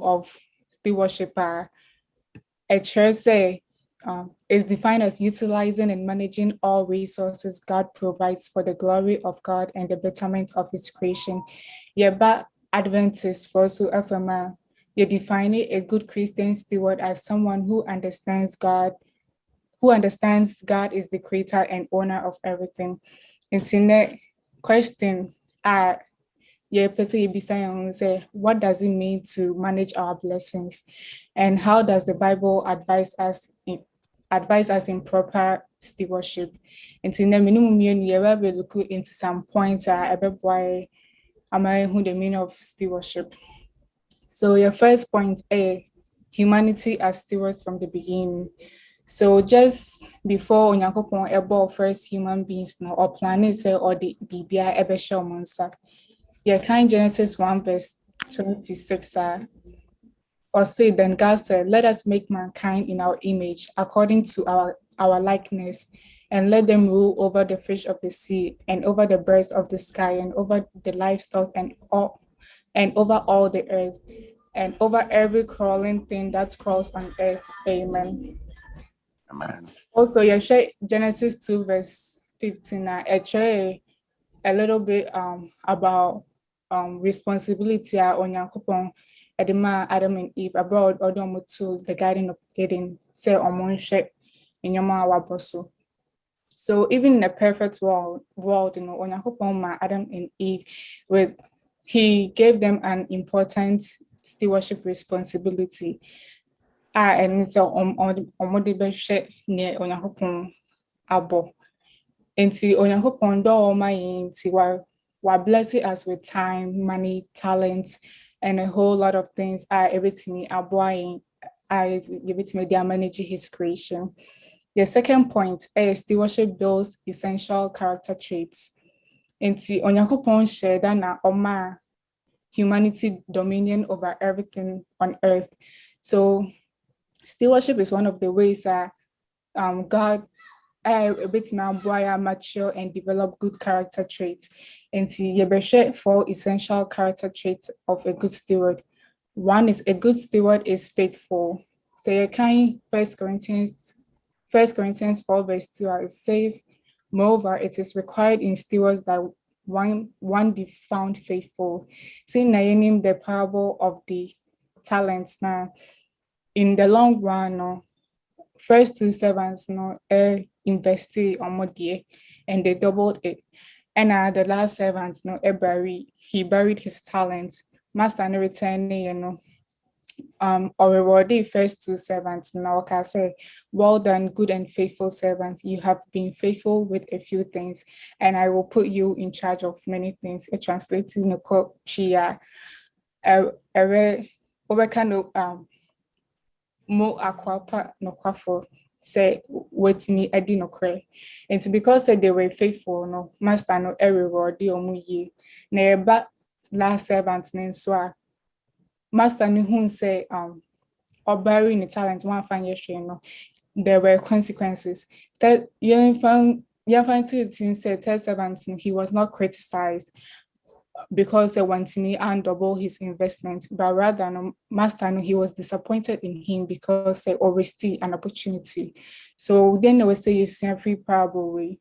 of stewardship a church say is defined as utilizing and managing all resources God provides for the glory of God and the betterment of his creation. But Adventists for so FMA, you define a good Christian steward as someone who understands God is the creator and owner of everything. It's in the question, say, what does it mean to manage our blessings? And how does the Bible advise us in proper stewardship? And in the minimum, you will look into some points about why am I who the meaning of stewardship. So your first point, humanity as stewards from the beginning. So just before Onyankopon about first human beings now or planet or the BBI Ebesha Monsa. Genesis 1 verse 26 or say, then God said, let us make mankind in our image according to our likeness, and let them rule over the fish of the sea and over the birds of the sky and over the livestock and over all the earth and over every crawling thing that crawls on earth. Amen. Amen. Also, Genesis 2 verse 15 a little bit about responsibility on Yankopon Edema Adam and Eve abroad or to the Garden of Eden, say on Monshe in Yama Waboso. So even in a perfect world, on Yankopon Adam and Eve, he gave them an important stewardship responsibility. And it's on Modibeshe near Onyankopon Abo. Enti Onyankopon do all my inti wa blessing us with time, money, talent, and a whole lot of things everything aboying everything they are managing his creation. The second point is stewardship builds essential character traits. Enti Onyankopon shared that na oma humanity dominion over everything on earth. So stewardship is one of the ways that God a bit now boy mature and develop good character traits. And see you 4 essential character traits of a good steward. One is a good steward is faithful. So you can First Corinthians 4 verse 2 it says, moreover, it is required in stewards that one be found faithful. See now you name the parable of the talents now. In the long run, first 2 servants invested on more and they doubled it. And the last servant he buried his talents. Master no return, or rewarded first 2 servants. Now I say, well done, good and faithful servant. You have been faithful with a few things, and I will put you in charge of many things. It translates in the chia over kind of mo akwapa no kwafo say wait me edi no kre. It's because they were faithful no master no reward the omu ye na eba last servant nen so a master no who say or burying the talent one fan no there were consequences that you find to say third servant he was not criticized because they want me and double his investment, but rather master he was disappointed in him because they overstayed an opportunity. So then they will say you see a free parable way.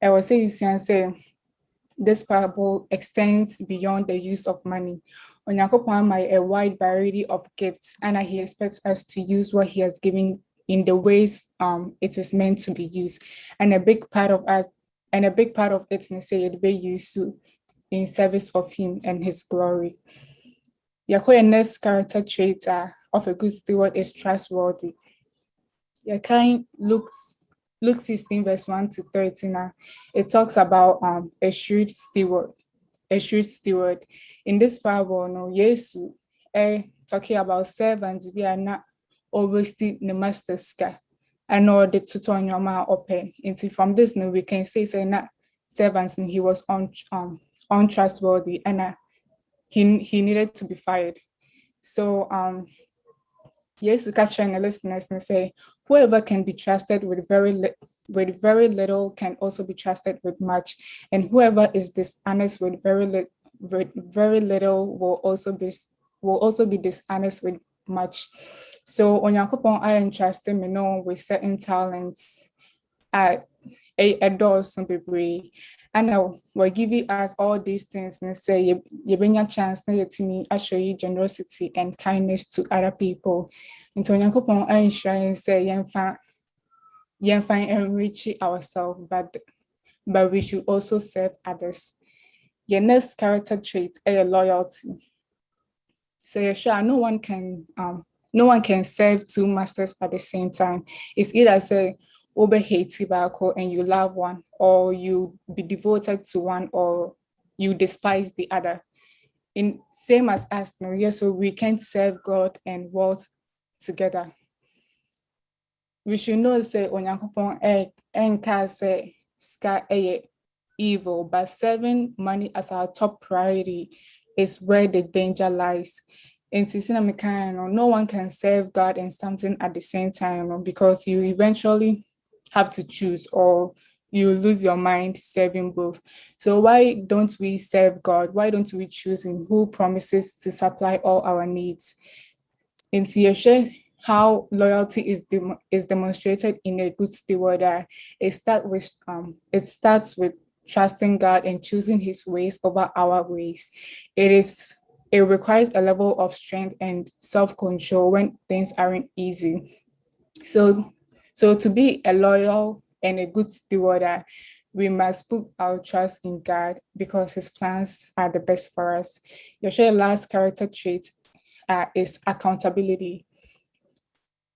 I will say you say this parable extends beyond the use of money. Onyankopon my a wide variety of gifts, and he expects us to use what he has given in the ways it is meant to be used. And a big part of it is say it be used to in service of him and his glory. Yakoya next character trait of a good steward is trustworthy. Yakai Luke 16 verse 1 to 13. It talks about a shrewd steward. In this parable, Yesu talking about servants we are not always the master's car and or the tutorial open. And from this we can say not servants and he was untrustworthy and he needed to be fired. So yes, to capture the listeners and say whoever can be trusted with very little can also be trusted with much, and whoever is dishonest with very little will also be will also be dishonest with much. So Onyankopon I entrusted me know with certain talents at a doors some bebree. And now we're giving us all these things and say you bring a chance na to me I show you generosity and kindness to other people. And so Onyankopon I ensure and say yen find enrich ourselves, but we should also serve others. Your next character trait is loyalty. So you're sure no one can serve two masters at the same time. It's either say over hate tobacco and you love one, or you be devoted to one, or you despise the other. In same as us, no, yes, so we can't serve God and wealth together. We should know say Onyankopon enka say ska evil, but serving money as our top priority is where the danger lies. In no one can serve God and something at the same time, because you eventually have to choose, or you lose your mind serving both. So why don't we serve God? Why don't we choose him who promises to supply all our needs? In how loyalty is demonstrated in a good steward. It starts with trusting God and choosing his ways over our ways. It requires a level of strength and self-control when things aren't easy. So to be a loyal and a good steward, we must put our trust in God because his plans are the best for us. Your last character trait is accountability.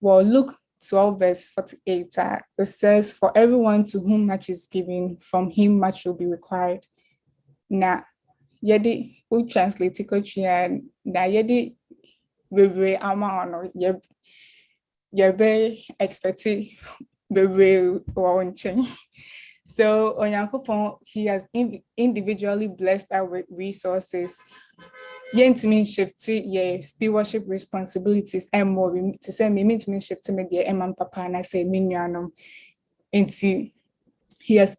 Well, Luke 12 verse 48, it says, for everyone to whom much is given, from him much will be required. Now, yedi we translate it na yedi bebre ama ono ye very expected bebre wanting. So Onyankopon, he has individually blessed us with resources. Yentimi shifty ye stewardship responsibilities and more to say me mean shift me the papa and I say minianum into he has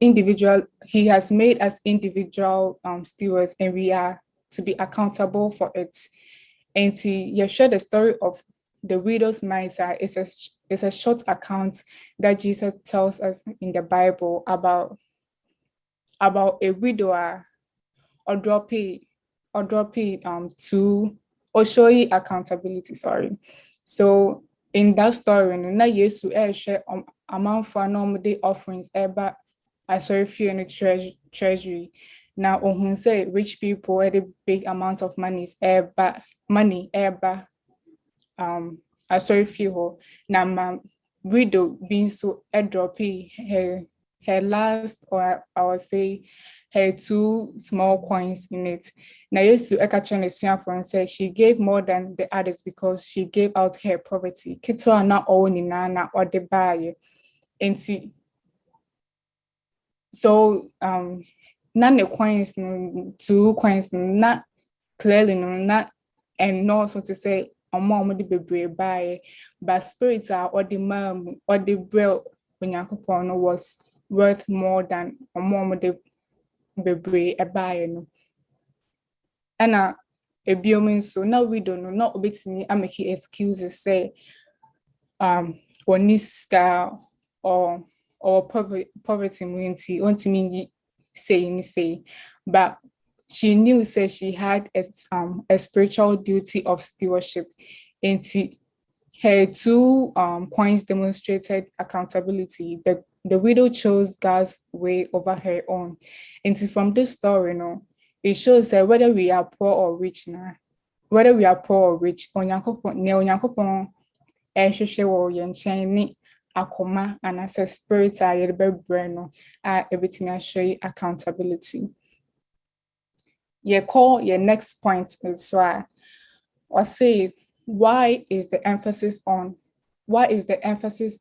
made us individual stewards, and we are to be accountable for it. And you share the story of the widow's miser. It's a short account that Jesus tells us in the Bible about a widower or drop it or show you accountability. Sorry. So in that story, na Yesu share amount for normal offerings ever I saw a few in the treasury. Now on say rich people had a big amount of money ever I saw a few now my widow being so a drop her last, or I would say her two small coins in it. Now used to Eka for and say she gave more than the others because she gave out her poverty. Kitu are not all in nana or the buyer. And see, so none the coins, two coins, not clearly not, and no so to say mom the baby buy, but spirits are or the mom or the bread when Yakupon was worth more than a mom the baby a buy. And a bioming so now we don't know, not bit me, I make excuses say or niska or poverty munity want to mean say, but she knew say she had a spiritual duty of stewardship, and her two points demonstrated accountability. The widow chose God's way over her own. And from this story, it shows that whether we are poor or rich Onyankopon wo yenchen akoma and as a spirit brain everything show you accountability. Your next point is or say why is the emphasis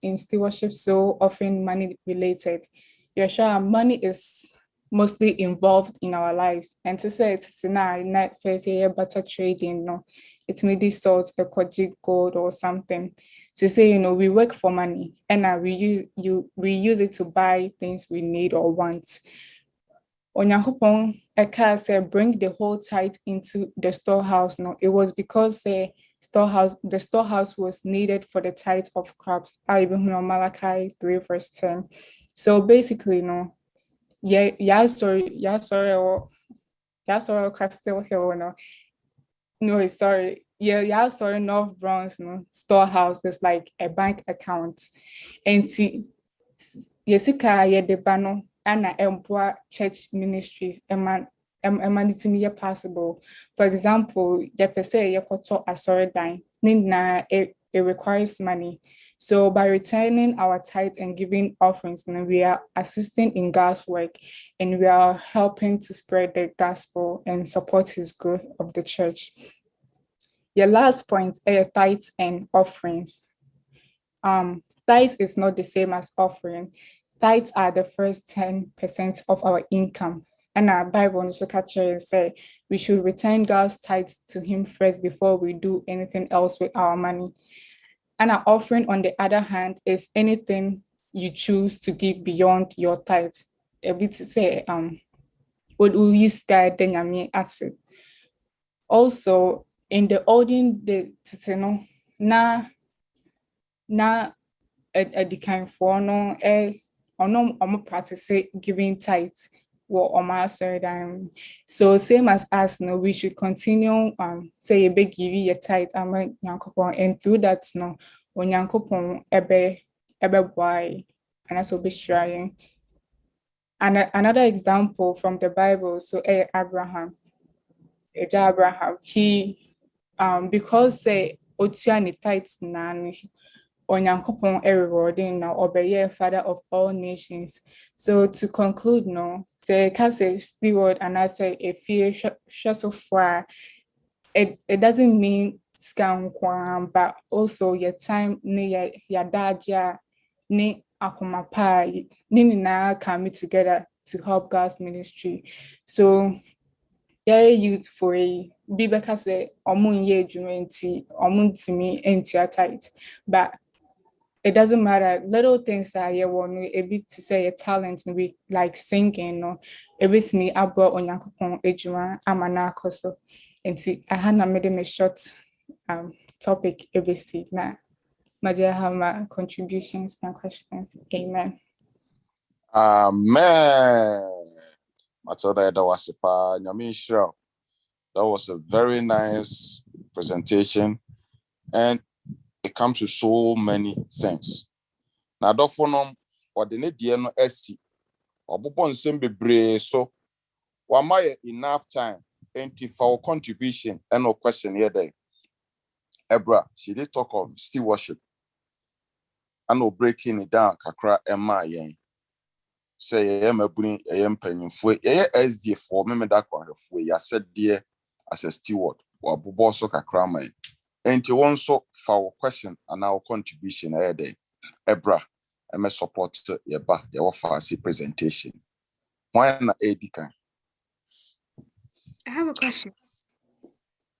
in stewardship so often money related? You're sure money is mostly involved in our lives, and to say it's not first year better trading, it's maybe source a gold or something. To say, we work for money and we use it to buy things we need or want. Onyankopon eka said bring the whole tithe into the storehouse. No, it was because the storehouse was needed for the tithe of crops. I Malachi 3 verse 10. So basically, no, sorry, Castle Hill, no. No, sorry. Yeah, sorry, North Bronx, no, storehouse is like a bank account. And see, yesika ye de bano ana employ church ministries emanitimi possible. For example, ye pese ye koto asore dan, it requires money. So by returning our tithe and giving offerings, we are assisting in God's work and we are helping to spread the gospel and support his growth of the church. Your last point, tithes and offerings. Tithes is not the same as offering. Tithes are the first 10% of our income. And our Bible also catches and say we should return God's tithes to him first before we do anything else with our money. And our offering, on the other hand, is anything you choose to give beyond your tithes. Able to say, what we use guide then acid. Also, in the olden days, na a kind for no practice giving tithes so same as us, no, we should continue say a big give you a tithe and through that no onyankopon ebe boy and also be trying. And another example from the Bible, so Abraham, he because say otuani tithes na Onyankopon rewarding now obey father of all nations. So to conclude, no, say say steward and I say a fear so far. It doesn't mean scam but also your time ne ya dad ya ne akomapa ni na come together to help God's ministry. So yeah, youth for a bibeka say omun ye jumenti omun to me into your tight, but it doesn't matter. Little things that you want a bit to say a talent we like singing or a bit me abroad on Yankopon Ejuma Amana Koso. And see I had made a short topic ABC now. Maja have my contributions and questions. Amen. Amen. Matilda, that was a very nice presentation, and it comes to so many things. Now, don't or the need no ST or Bubon Simbe so one my enough time and for contribution and no question here day. Ebra, she did talk on stewardship. I know breaking it down, kakra and my yen. Say I am a bunny, I am penny for SD for me that one of way. I said dear as a steward or Buboso kakra my. And you want so for question and our contribution a day. Ebra, I may support your fancy presentation. Why not Edika? I have a question.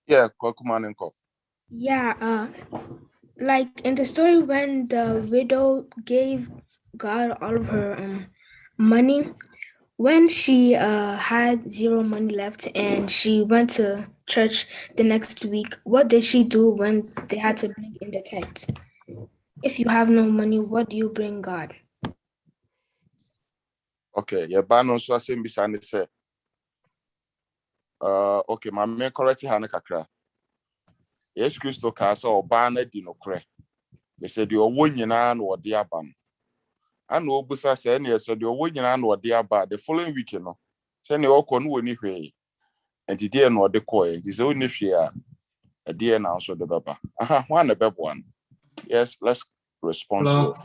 Yeah, Kwakumanenko. Yeah, like in the story when the widow gave God all of her money, when she had zero money left and she went to church the next week, what did she do when they had to bring in the tithes? If you have no money, what do you bring God? Okay, your ban so same beside say. Okay, my main correct Hanakakra. Yes, Christo Casa or Banner Dinocre. They said you're winning an or dear ban. I know Busa said yes, so you're winning an or dear bar the following week, you know. Send your con anyway. And the dear no the coy, it is only fear a dear now so the baba. One a beb one. Yes, let's respond to it.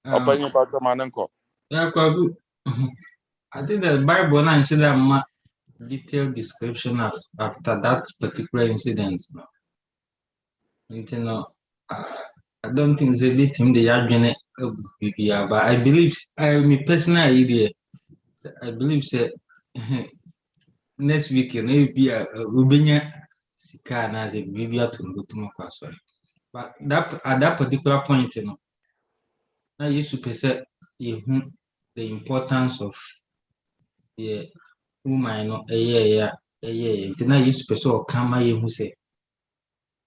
Open your back to Manenko. Yeah, quite good. I think the Bible now should have a detailed description after that particular incident. You know, I don't think it's a victim they are going to, but I believe, my personal idea, I believe that next week, you know, be a Ubenya Sika as a baby to go to my class. But that at that particular point, you know, I used to say the importance of yeah, woman no yeah. Nti na Yesu pɛ sɛ ɔka ma yɛhu sɛ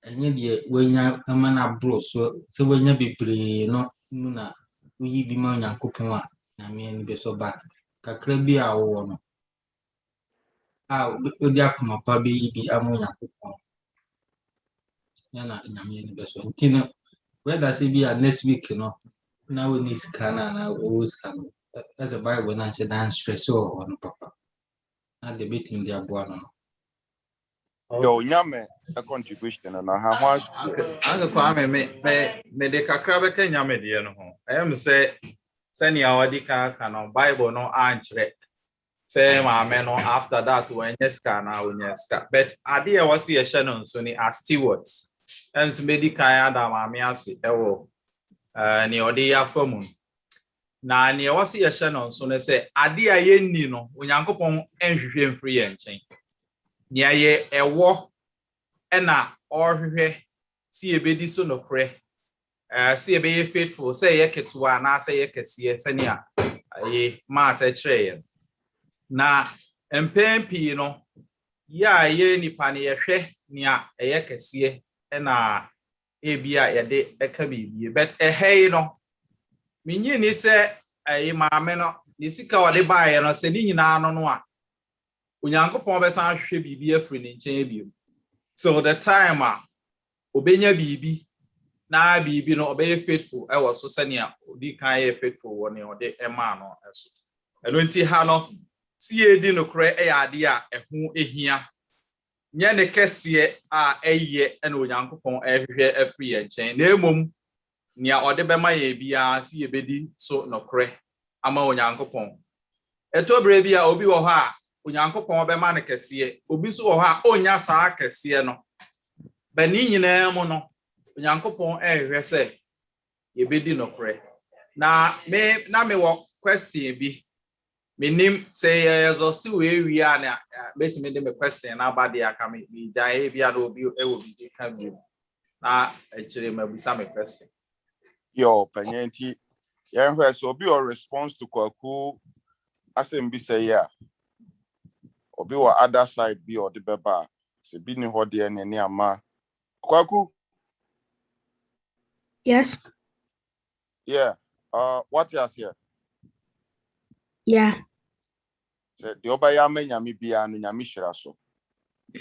ɛnyɛ deɛ wanya ama no aboro so sɛ wanya bebree no mu na woyi bi ma Onyankopɔn a Nyame ani bɛ so, but kakra bi a wowɔ no a wode akoma pa bɛyi bi ama Onyankopɔn na Nyame ani bɛ so. Nti no whether sɛ bi a next week no na wonni sika no anaa wɔwɔ sika no, ɛsɛ Bible no anhyɛ da nstress wɔ hɔ no papa na de bɛtumi de aboa no no. Yo, nyame a contribution and I have one. As a kwame me de kakra beka nyame de no ho. I am say sani awadi ka no Bible no anchre. Say maame no after that when yeska na onyeska. But ade e wasi ye hye no nso ni Are Stewards. Ens medi kan ada maame ase ewo ni ode ya famu. Na ni wasi ye hye no nso ne say ade a ye ni no Onyankopɔn enhwehwe mfiri ye nkyɛn. Nia ye ewo ena orhwehwe si ebedi so no kre si ebe faithful say ye ketua na say ye kese sani a ye mata kyerɛ na empempi no ya ye nipa ne ye hwɛ nia eye kese ena ebia ye de eka bibie but ehei no minyi ni sɛ ayi maame no ne sika ɔde baaye no sɛ ni nyina no no a Onyankopɔn bɛsan hwehwɛ bibie afiri ne nkyɛn bio. So the time obenya bibi na bibi no obey faithful e was so senia odi kan ye faithful woni ode ema no eso eno nti ha no ti edi no kre e ade a ehu ehia nye ne kese a eye ena Onyankopɔn ehwehwɛ afiri ye nkyɛn na emom nia ode bema ye bia si ye bedi so no kre ama Onyankopɔn etobre bia obi wo hɔ a Onyankopɔn bema ne kese obi so wo hɔ a onya saa kese no bani nyina mu no Onyankopɔn ehwehwɛ sɛ yebedi no kre na me wo question bi menim sɛ exhaustive we a na betimi de me question na abade aka me gyae bia do obi ewo bi ka bi na ekyere mabusa me question Yo panyenti yɛhwɛ so obi or response to kwaku asɛm bi sɛ ya obi wɔ other side bi or the beba sɛ bi ni hɔ de ne ama kwaku. Yes. Yeah. What you say? Yeah. So the obaya me nyame bia no nyame hyira so.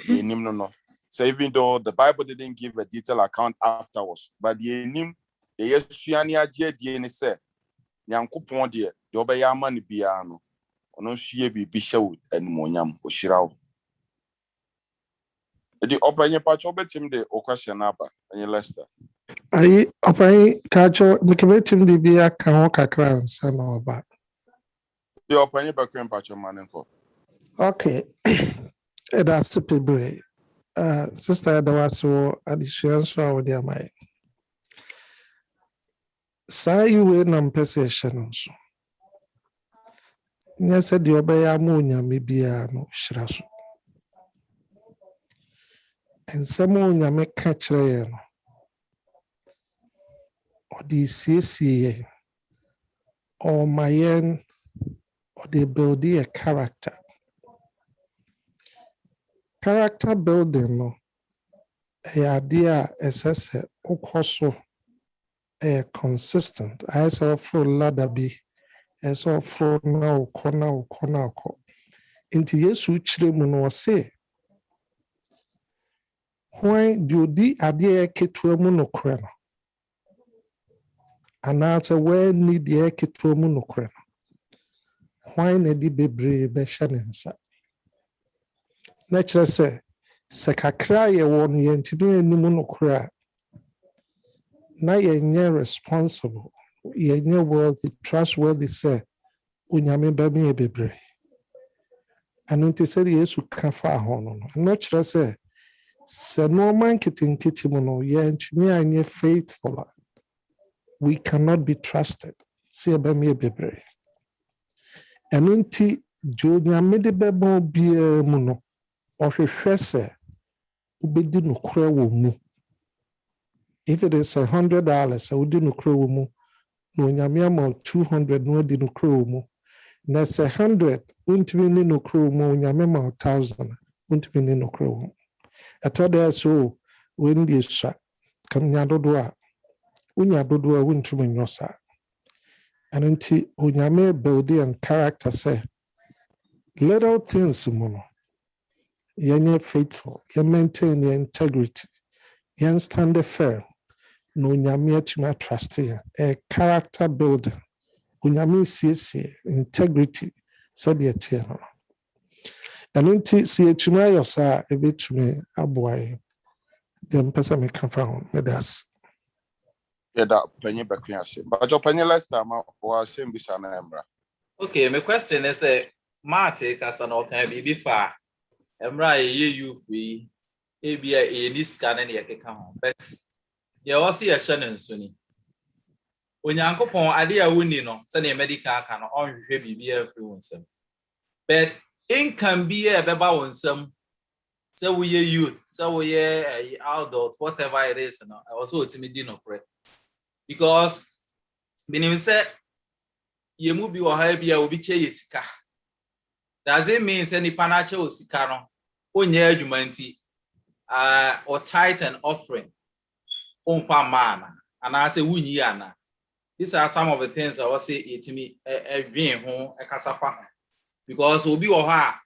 Enim no. So even though the Bible didn't give a detailed account afterwards, but the enim the yesuani agye die ne say Nyankopɔn de the obaya ma ne bia no. Ono hwie bi hyew animonyam ohyira wo. The opanya pacho betim de question aba any Lester. I open kacho mikebetim de bia ka ho kakra nsa na oba. The opanya bakwen pacho manenko. Okay. That's pebre. Sister Dawaso addition so with their mind. Say you we nam possession so. Nya said the obaya mu nyame bia no hyira so. And some nyame ka kyerɛ no. Or the CCA or my or they build a character. Character building no a idea as also a consistent. I saw for ladder be as of for now corner. Into Yesu children no say why do the idea ketu mu no kra no anaasɛ where need the ketu mu no kra no why na di bebree bɛhyɛ ne nsa na kyerɛ sɛ kakra yɛ wɔ no yɛntumi anim no kra na yɛnyɛ responsible yɛnyɛ worthy trustworthy sɛ onyame bɛmi yɛ bebree ɛno nti sɛ Yesu ka fa ho no no kyerɛ sɛ nɔɔma nketenkete mu no yɛntumi anyɛ faithful we cannot be trusted sɛ yɛbɛmi yɛ bebree ɛno nti onyame de bɛbɔ biara mu no ɔhwehwɛ sɛ ubedi no kura wo mu. If it is $100, I would do no kura wo mu. No nyame ama 200 no di no kura wo mu. Na se 100 untimi ni no kro mu nyame ma 1000 untimi ni no kro mu. Etoda so when the sha kam nya dodo a unya dodo a untimi nyosa. Ananti onyame build and character say little things mono. Yenye faithful, ye maintain your integrity, ye stand firm. No nyame atuma trust ye. A character builder. Onyame siesie integrity said ye tie no. Ananti si atuma yosa ebetumi aboaye. Dem pesa me ka fa ho me das. Yeda penye bekua se. But your penye last time was same bisa na emra. Okay, my question is Mate kasa na okan bibi fa emra ye you free ebia any scan na ye keka ho but ye also ye hye ne nso ni onyankopon ade a woni no se na medical aka no onhwehwe bibi afri wonsam but income be e beba wonsam se we ye youth se we ye adult whatever it is no I also ultimately no correct because binim se ye mu bi wo ha bia obi che yesika. Does it mean any panache or sikano onye adwumanti or tithe and offering on farm man and I say wunyi ana. These are some of the things I was say to me a dream home a casafa because obi or ha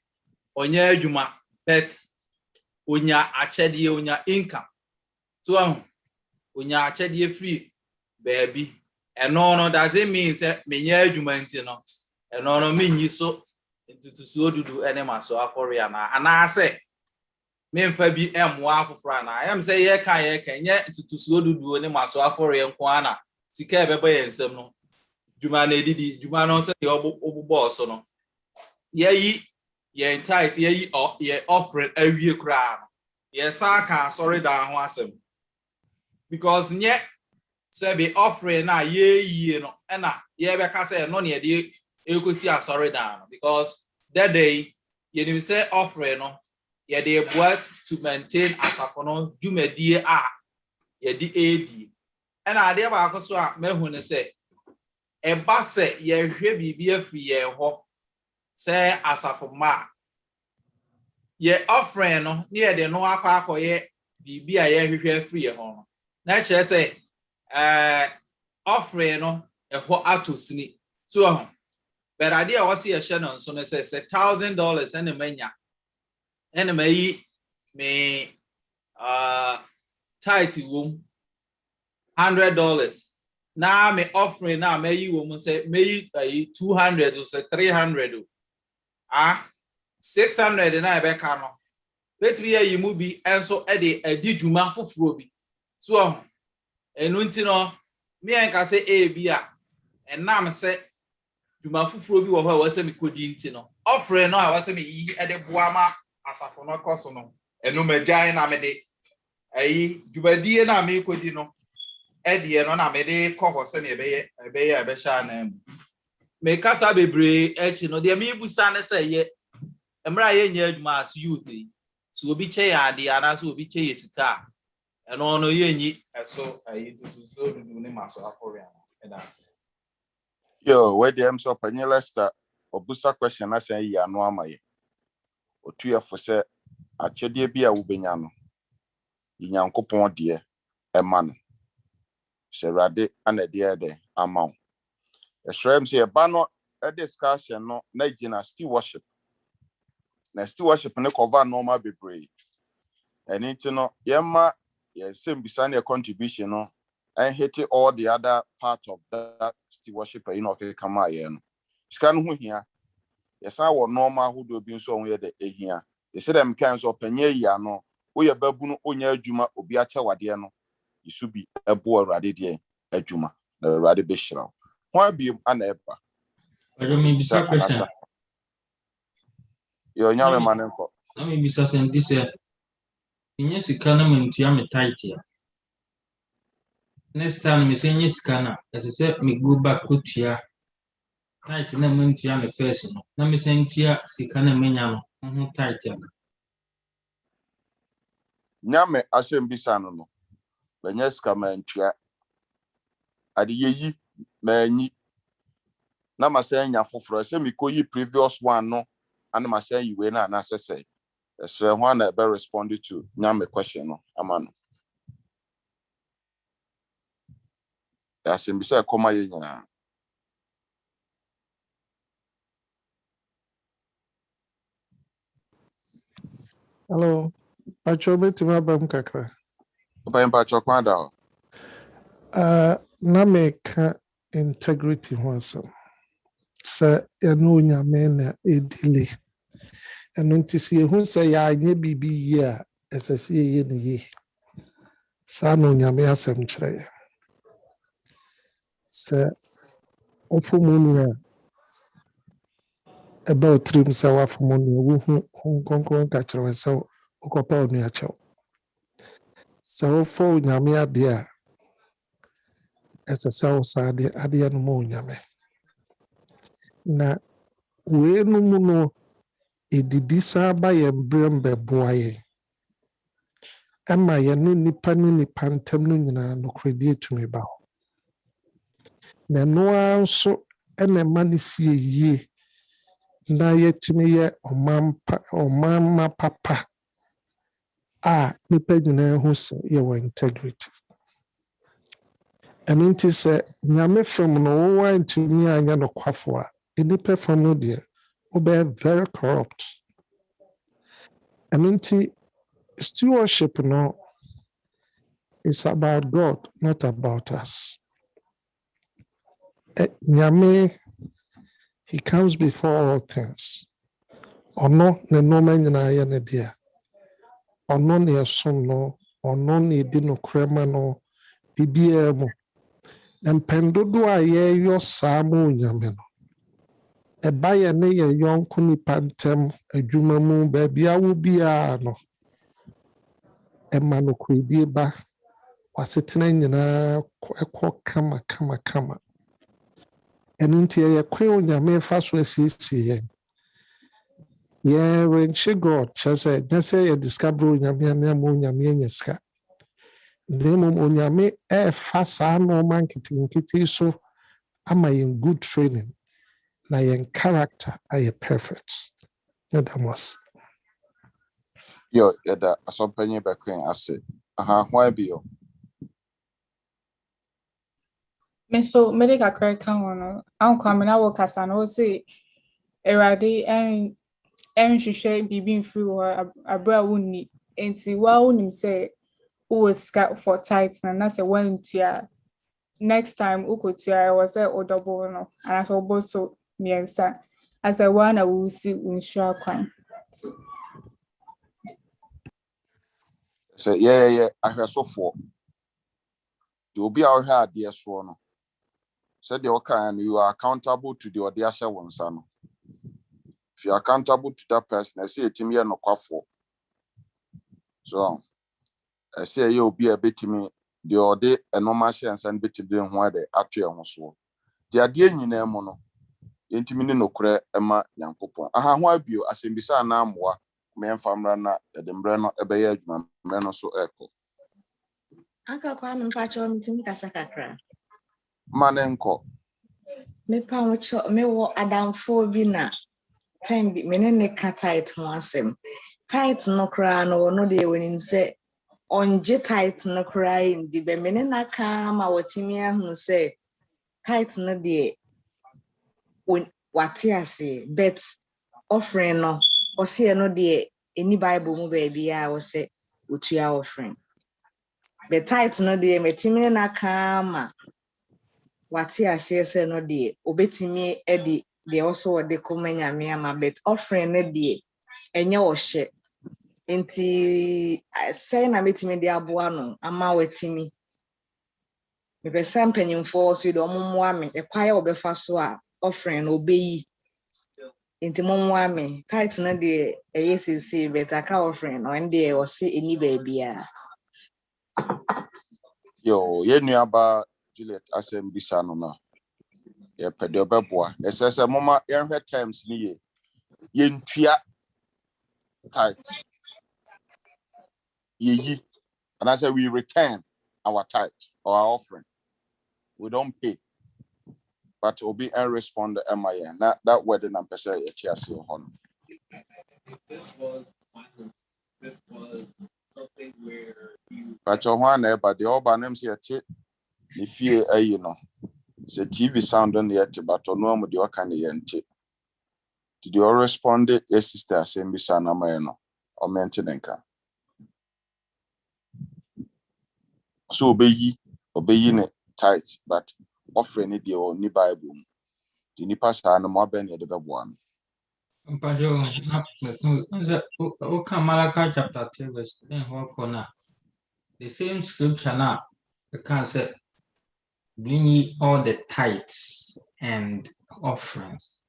onye adwuma bet onya achedie onya income so onya achedie free baby and no does it mean say me nya adwumanti no and no me nyi so into so do any maso akoria na ana say me mfa bi emwa afofra na I am say ye kan nye into so do any maso akoria nko ana sika ebeba ye nsem no djuma na edidi djuma no say obubo so no ye entitled ye offering awie kra no ye sa ka sorry da ho asem because nye say be offering na ye no na ye be ka say no na ye de ekosi asori down because that day you didn't say offering no you dey work to maintain asafono dwumadie a you di edi and ade ba akoso a mehu ne say e ba say ye hwe bibi afri ye ho say asafoma ye offering no na ye de no akoye bibi a ye hwe afri ye ho no na che say offering no e ho atosini so but idea was here Shannon so me say $1,000 and menya and me tight wom $100 now me offering now me woman say me 200 or say 300 600 na be ka no let me you mubi enso e de adidwuma foforo bi so enu nti no me enka say e bia enam say dwuma foforo bi wo ho wa se me kodi nti no offering no a wa se me yi e de boa ma asafo no koso no enu magyan na me de ayi dwumadie na me kodi no e de no na me de koho se ne ebe ye sha na me kasa bebre echi no de me busa ne se ye emra ye nya adwuma as youth so obi che ya ade ana so obi che yesika eno no ye nyi eso ayi tutu so dudu ne maso afori ana e dance. Yo, where the so penye Lester obusa question na say ya no amaye. Otu ya fo se achede bi a wubenya no. Nyankopon de e ma no. Se rade ana de ama wo. Esrem se e ba no e discussion no na gina stewardship. Na stewardship ne cover normal bebree. And it no yema ye same beside your contribution no and hit all the other part of that stewardship you know come here no scan who here yes I will normal who do be so on the here they say them kinds of penye ya no we ya babu no onya adwuma obi acha wade no you should be a boy rade de adwuma na rade be shira why be ana eba I don't mean bisa question. yo nyame manenko I mean bisa senti se inye sika na mentua me tight ya. Next time me say inye sika na as I say me go back kutua tight na mentua me first no. Na me say ntua sika na menya no tight ya. nyame asem bisa no benya ska mantua ade yeyi manyi na ma say nya foforo say me ko yi previous one no and ma say you we na na say so one na be respond to nya me question no ama no ya say be say koma ye nyina. Hello. Pacho betuma bam kakra. Ba mpa chokwanda Na meka integrity ho asem. Sɛ ɛno onyame na ɛdile ɛno nti sɛ yɛhu sɛ yɛanyɛ biribi yie a ɛsɛ sɛ yɛyɛ no yie. Saa na onyame asɛm kyerɛ yɛ. Sɛ wofom wo nua a ɛba wo tirim sɛ woafom wo nua wohu Honhom Kronkron ka kyerɛ wo sɛ wokɔpa wo nua kyɛw. Sɛ wofa onyame adeɛ a ɛsɛ sɛ wo saa adeɛ no ma onyame. Na wei no mu no ɛdidi saa ba yɛn berɛm bɛboa yɛn. Ɛma yɛne nipa ne nipa ntam no nyinaa nokorɛdie tumi ba hɔ. Na ɛno ara nso ɛna ɛma no sie yie na yɛtumi yɛ ɔmanma papa a nipa nyinaa hu sɛ yɛwɔ integrity. Ɛno nti sɛ nyame fam no wowɔ ntumi anyɛ nokwafo a nipa fam no deɛ wobɛyɛ very corrupt. Ɛno nti stewardship no is about God, not about us. Nyame, he comes before all things. Ono ne noma nyinaa yɛ ne dea. Ono ne ɛsom no, ono ne edi no krema no, bibiara mu. Mpɛn dodoɔ a yɛyɔ saa ma onyame no, ɛba yɛ ne yɛ yɔnko nipa ntɛm adwuma mu baabi awo biara no, ɛma no koredie ba. Wasetena nyinaa ɛkɔ kama. Ɛno nti yɛ kwan onyame fa so asiesie yɛn. Yɛrenhye God kyerɛ sɛ nyɛ sɛ yɛde sika brɛ onyame a na ama onyame anya sika. Na mmom onyame ɛfa saa nneɛma nketenkete so ama yɛn good training na yɛn character ayɛ perfect. Meda mo ase. yo yɛda asɔmpanyin bɛkwen ase. Why be yo? Me so mede kakra ka ho no ankwame na wo kasa no wo se Erade nhwehwɛ bibi mfiri hɔ abra wonni enti wa wonim sɛ wo sika for tight na sɛ wantua next time ukotua was sɛ o double no and so bo so miensa as a one I will see unsure kwan. So yeah ahwɛsofoɔ the obi a ɔhwɛ adeɛ soɔ no said the okay you are accountable to the ɔde one son. If you are accountable to that person, I say etimi yɛ nokwafo. So I say you be a bit me the ɔde normal share and send bit be ho ade ato ɛho so. The adeɛ nyinaa mu no yɛntimi ne nokora ɛma Nyankopɔn. Ho abio asɛmbisa na amoa me mfamra na de mbrɛ no ɛbɛyɛ adwuma mbrɛ no so ɛkɔ. Anka kwa mpacho mitimi kasa kakra. Manenko. Me pa wocho me wo adamfo bi na time bi me ne ka tight ho asem. Tight no kra no no de wonim se onje tight no kra ndi be me ne na ka ma watimi ahunu se tight no de wate ase bet offering no ose no de any bible mu ba bia wo se otua offering. The tight no de metimi na ka ma wate ase se no de obetimi edi de also de komanya me ama bet offering no de enye wo hye enti say na metimi de aboa no ama watimi me be sampanyimfo so de ommoa me ekwaye obefa so a offering no obeyi enti mommoa me tight no de eyesisi bet aka offering no ende o se eni ba bia. Yo, yenuaba Juliet asɛmbisa no na yɛpɛde ɔbɛboa ɛsɛ sɛ moma yɛnhwɛ times ni ye yɛntua tight yeyi and I say we return our tithe or our offering. We don't pay. but obi and respond MIA. That wedding and person HSC on. This was something where you. But your one but the old names here, if you know, the TV sound on the yet, but on one with your kind of yente. Did you respond? Yes, sister, same beside Namayano or Mentenenka. So obey it tight, but offering it your new Bible. The nipa sa no more ben the one. Malachi chapter 3 verse 10 corner. The same scripture now the can say bring ye all the tithes and offerings.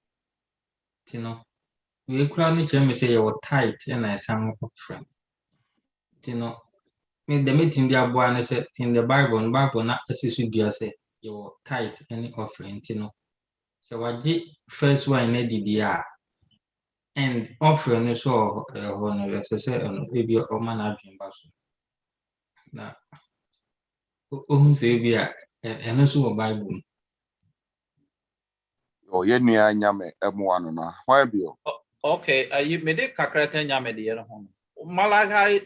You know, we could say your tithe and I sang offering. You know, in the meeting the abuana said in the Bible not as you say your tithe and offering, you know. So what the first one did and offering so honor as I say maybe a man have been basso. Now say and also Bible. Oh, ye near Yame M1. Why be you? Okay, you made it Kakraka Yamedi home. Malachi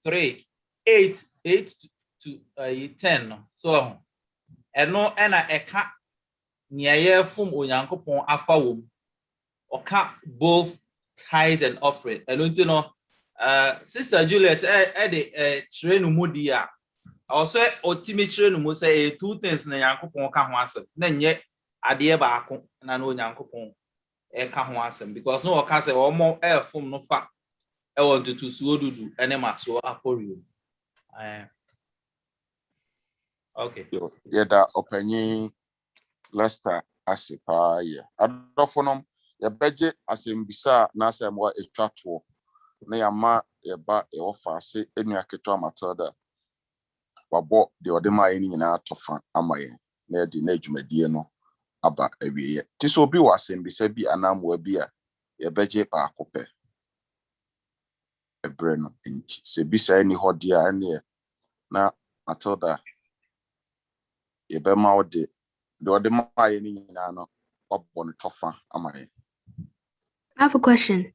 3:8 to 10. So, and no, and I can't near from Unyankopon Afawum or can't both tithes and offering. And you know, Sister Juliet, the train Mudia. Also, ultimately, no say 2 things na Yankopon ka ho asem. Na nye ade baako na no Yankopon ka ho asem because no ka say omo fom no fa e want to suo dudu ene maso aforium. Okay. Yeah, that opening Leicester asipa ye. Adofonom ye budget asimbisa na say mo etwa to. Na yama ye ba e ofa se enu aketo Matilda. Wabo the odema any na tofa amaye na di na dwumadie no aba awiye ti so bi wasem bi se bi anamwa bi a ye beje pa akopɛ ebre no nti se bi sa ni hode a ne na Matilda ye be ma ode the odema aye ni nyina no wabo no tofa amaye. I have a question.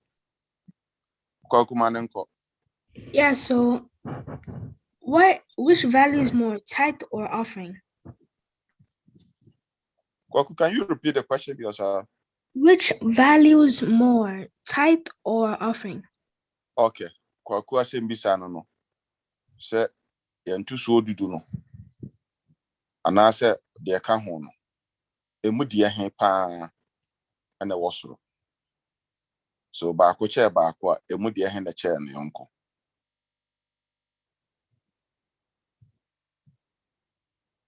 Kwakuma nenko. Yeah, so which value is more, tithe or offering? Kwaku, can you repeat the question because Which values more, tithe or offering? okay. Kwaku asem bi sa no se ye ntu so dudu no ana se de ka ho no emu de he pa ana wosoro so ba ko che ba ko emu de he na che no yonko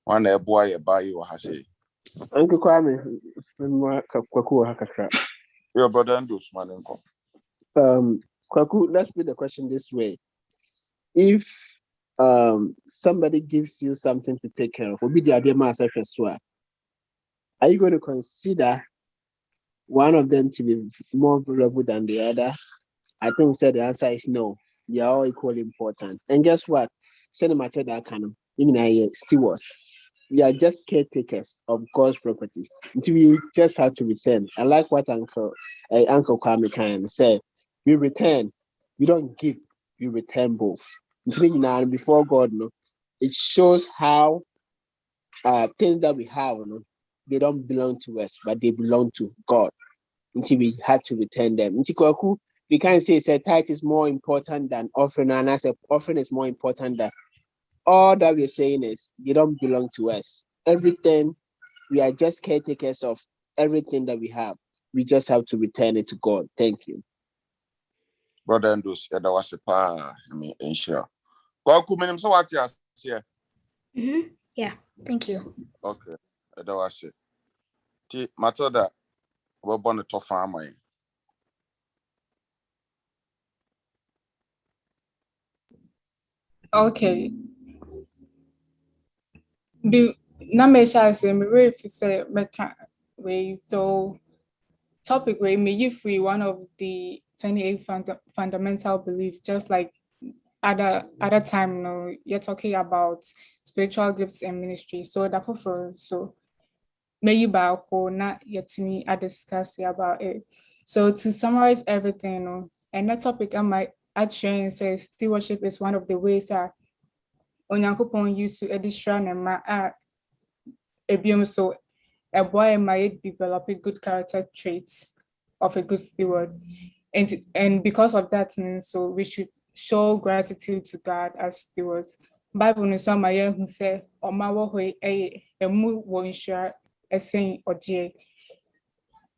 wana eboa ye ba yi wa ha sei. Uncle Kwame, Kwaku Hakakra. Your brother and those man enko. Kwaku, let's put the question this way. If somebody gives you something to take care of, are you going to consider one of them to be more valuable than the other? I think the answer is no. They are all equally important. And guess what? Matilda Canum, stewards. We are just caretakers of God's property. We just have to return. I like what Uncle Kwame can say. We return. We don't give. We return both. Before God, it shows how things that we have, they don't belong to us, but they belong to God. Until we have to return them. We can't say tithe is more important than offering, and I say offering is more important than. All that we're saying is they don't belong to us. Everything, we are just caretakers of everything that we have. We just have to return it to God. Thank you. Brother and those that was a pa ensure. Kwaku menim so what you here. Yeah, thank you. Okay. That was it. Ti Matilda we born a tough farmer. Okay. Na me shall say me if say we so topic where may you free one of the 28 fundamental beliefs, just like other time you're talking about spiritual gifts and ministry. So that for so maybe na yetini I discuss about it. So to summarize everything, and that topic I might actually say stewardship is one of the ways that Onyankopon used to edishra and ma ebium so a boy might develop a good character traits of a good steward. And because of that, so we should show gratitude to God as stewards. Bible no some who say Oma wo emu wo insure saying or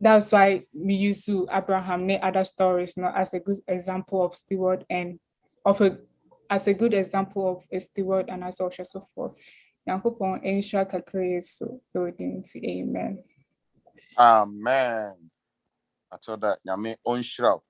that's why we use to Abraham and other stories as a good example of steward and as a good example of a steward and as also so forth. Yankopon ensure kakre so amen. Amen. I told that Yami on shrub.